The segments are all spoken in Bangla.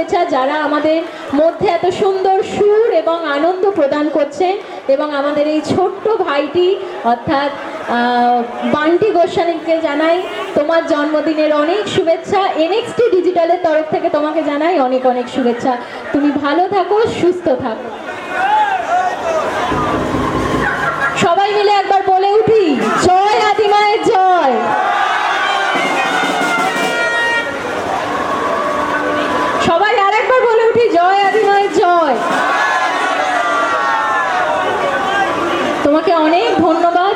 শুভেচ্ছা যারা আমাদের মধ্যে এত সুন্দর সুর এবং আনন্দ প্রদান করছেন। এবং আমাদের এই ছোট্ট ভাইটি অর্থাৎ বান্টি গোস্বামীকে জানাই তোমার জন্মদিনের অনেক শুভেচ্ছা। এনএক্সটি ডিজিটালের তরফ থেকে তোমাকে জানাই অনেক অনেক শুভেচ্ছা। তুমি ভালো থাকো, সুস্থ থাকো। সবাই মিলে একবার বলে উঠি, জয় আদিমায়ের জয়। সবাই আরেকবার বলে উঠি, জয় আদিমায়ের জয়। তোমাকে অনেক ধন্যবাদ।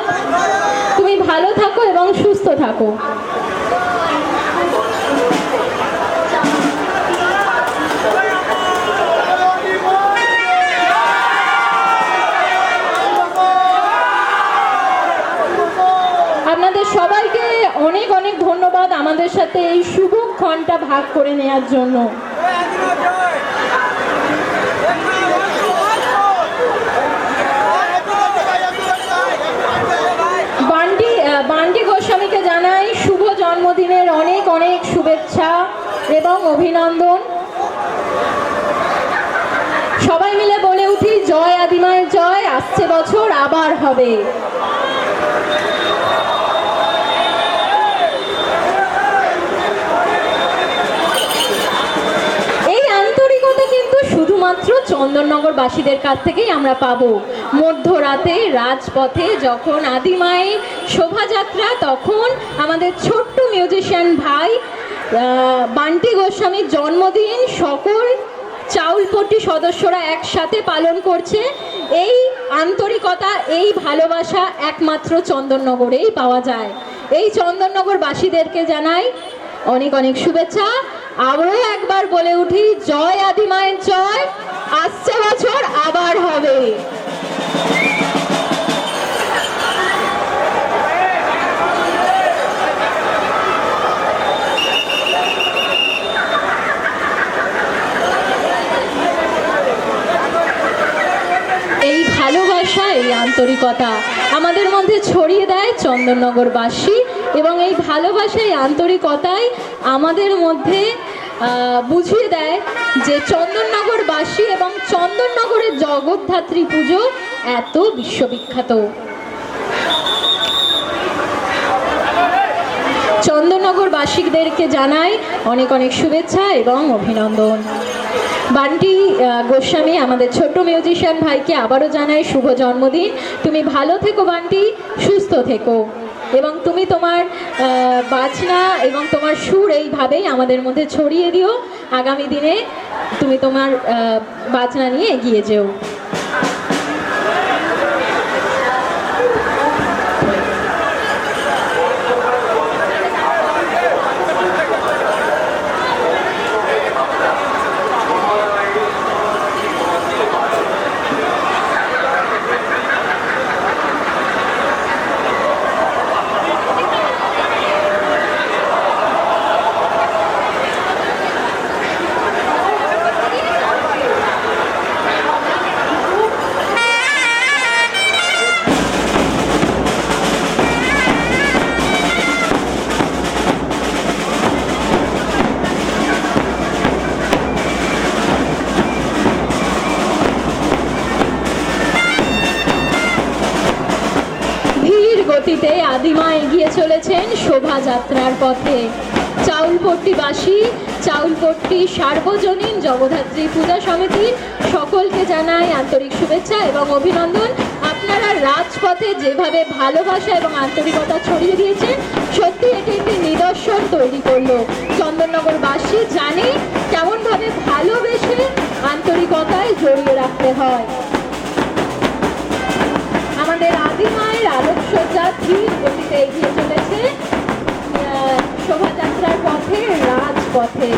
তুমি ভালো থাকো এবং সুস্থ থাকো। আপনাদের সবাইকে অনেক অনেক ধন্যবাদ আমাদের সাথে এই শুভ ক্ষণটা ভাগ করে নেওয়ার জন্য। বান্টি গোস্বামীকে জানাই শুভ জন্মদিনের অনেক অনেক শুভেচ্ছা এবং অভিনন্দন। সবাই মিলে বলে উঠি, জয় আদিমায়ের জয়। আসছে বছর আবার হবে। শুধুমাত্র চন্দননগরবাসীদের কাছ থেকেই আমরা পাবো। মধ্যরাতে রাজপথে যখন আদিমায়ের শোভাযাত্রা, তখন আমাদের ছোট্ট মিউজিশিয়ান ভাই বান্টি গোস্বামীর জন্মদিন সকল চাউলপট্টি সদস্যরা একসাথে পালন করছে। এই আন্তরিকতা, এই ভালোবাসা একমাত্র চন্দননগরেই পাওয়া যায়। এই চন্দননগরবাসীদেরকে জানাই অনেক অনেক শুভেচ্ছা। আবারও একবার বলে উঠি, জয় আদিমায়ের জয়। আসছে বছর আবার হবে। এই ভালোবাসা, এই আন্তরিকতা আমাদের মধ্যে ছড়িয়ে দেয় চন্দননগরবাসী, এবং এই ভালোবাসা, এই আন্তরিকতায় আমাদের মধ্যে বুঝিয়ে দেয় যে চন্দননগরবাসী এবং চন্দননগরের জগদ্ধাত্রী পুজো এত বিশ্ববিখ্যাত। চন্দননগরবাসীদেরকে জানাই অনেক অনেক শুভেচ্ছা এবং অভিনন্দন। বান্টি গোস্বামী আমাদের ছোট্ট মিউজিশিয়ান ভাইকে আবারও জানাই শুভ জন্মদিন। তুমি ভালো থেকো বান্টি, সুস্থ থেকো, এবং তুমি তোমার বাজনা এবং তোমার সুর এইভাবেই আমাদের মধ্যে ছড়িয়ে দিও। আগামী দিনে তুমি তোমার বাজনা নিয়ে এগিয়ে যেও। আদিমা এগিয়ে চলেছেন শোভাযাত্রার পথে। চাউলপট্টিবাসী, চাউলপট্টি সার্বজনীন জগদ্ধাত্রী পূজা সমিতির সকলকে জানাই আন্তরিক শুভেচ্ছা এবং অভিনন্দন। আপনারা রাজপথে যেভাবে ভালোবাসা এবং আন্তরিকতা ছড়িয়ে দিয়েছেন, সত্যি এটি একটি নিদর্শন তৈরি করলো। চন্দননগরবাসী জানে কেমনভাবে ভালোবেসে আন্তরিকতায় জড়িয়ে রাখতে হয়। আমাদের আদিমায়ের আলোকসজ্জা ধীর গতিতে এগিয়ে চলেছে শোভাযাত্রার পথে, রাজপথে।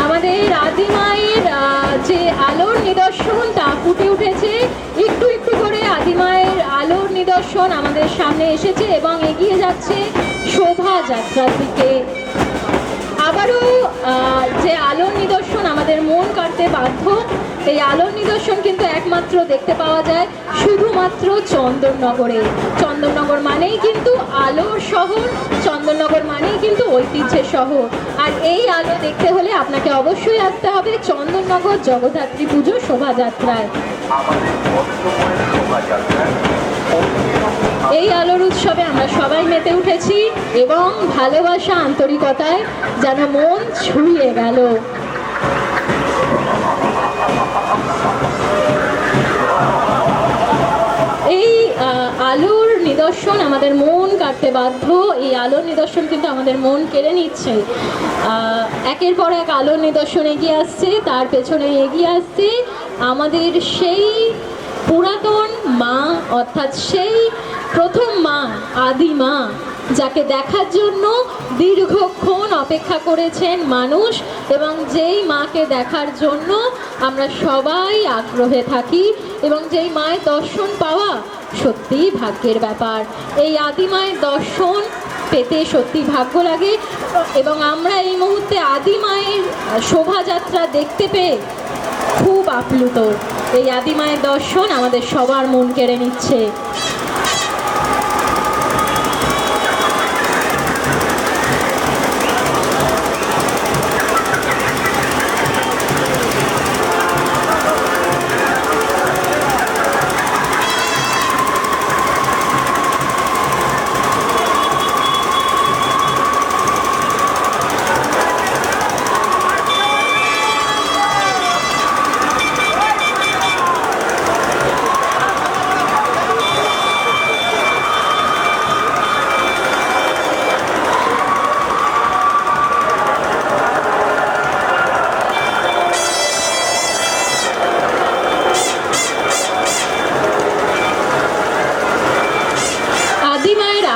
আমাদের আদিমায়ের যে আলোর নিদর্শন তা ফুটে উঠেছে। একটু একটু করে আদিমায়ের আলোর নিদর্শন আমাদের সামনে এসেছে এবং এগিয়ে যাচ্ছে শোভাযাত্রার দিকে। আবারও যে আলোর নিদর্শন আমাদের মন কাড়তে বাধ্য, এই আলোর নিদর্শন কিন্তু একমাত্র দেখতে পাওয়া যায় শুধুমাত্র চন্দননগরে। চন্দননগর মানেই কিন্তু আলোর শহর, চন্দননগর মানেই কিন্তু ঐতিহ্যের শহর। আর এই আলো দেখতে হলে আপনাকে অবশ্যই আসতে হবে চন্দননগর জগদ্ধাত্রী পুজো শোভাযাত্রায়। এই আলোর উৎসবে আমরা সবাই মেতে উঠেছি এবং ভালোবাসা আন্তরিকতায় যেন মন ছুঁয়ে গেল। এই আলোর নিদর্শন আমাদের মন কাটতে বাধ্য। এই আলোর নিদর্শন কিন্তু আমাদের মন কেড়ে নিচ্ছে। একের পর এক আলোর নিদর্শন এগিয়ে আসছে, তার পেছনে এগিয়ে আসছে আমাদের সেই পুরাতন মা, অর্থাৎ সেই প্রথম মা, আদি মা, যাকে দেখার জন্য দীর্ঘক্ষণ অপেক্ষা করেছেন মানুষ এবং যেই মাকে দেখার জন্য আমরা সবাই আগ্রহে থাকি এবং যেই মায়ের দর্শন পাওয়া সত্যিই ভাগ্যের ব্যাপার। এই আদি মায়ের দর্শন পেতে সত্যি ভাগ্য লাগে এবং আমরা এই মুহূর্তে আদি মায়ের শোভাযাত্রা দেখতে পেয়ে খুব আপ্লুত। এই আদি মায়ের দর্শন আমাদের সবার মন কেড়ে নিচ্ছে।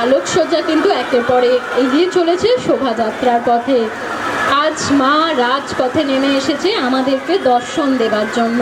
আলোকসজ্জা কিন্তু একের পর এক এগিয়ে চলেছে শোভাযাত্রার পথে। আজ মা রাজপথে নেমে এসেছে আমাদেরকে দর্শন দেবার জন্য।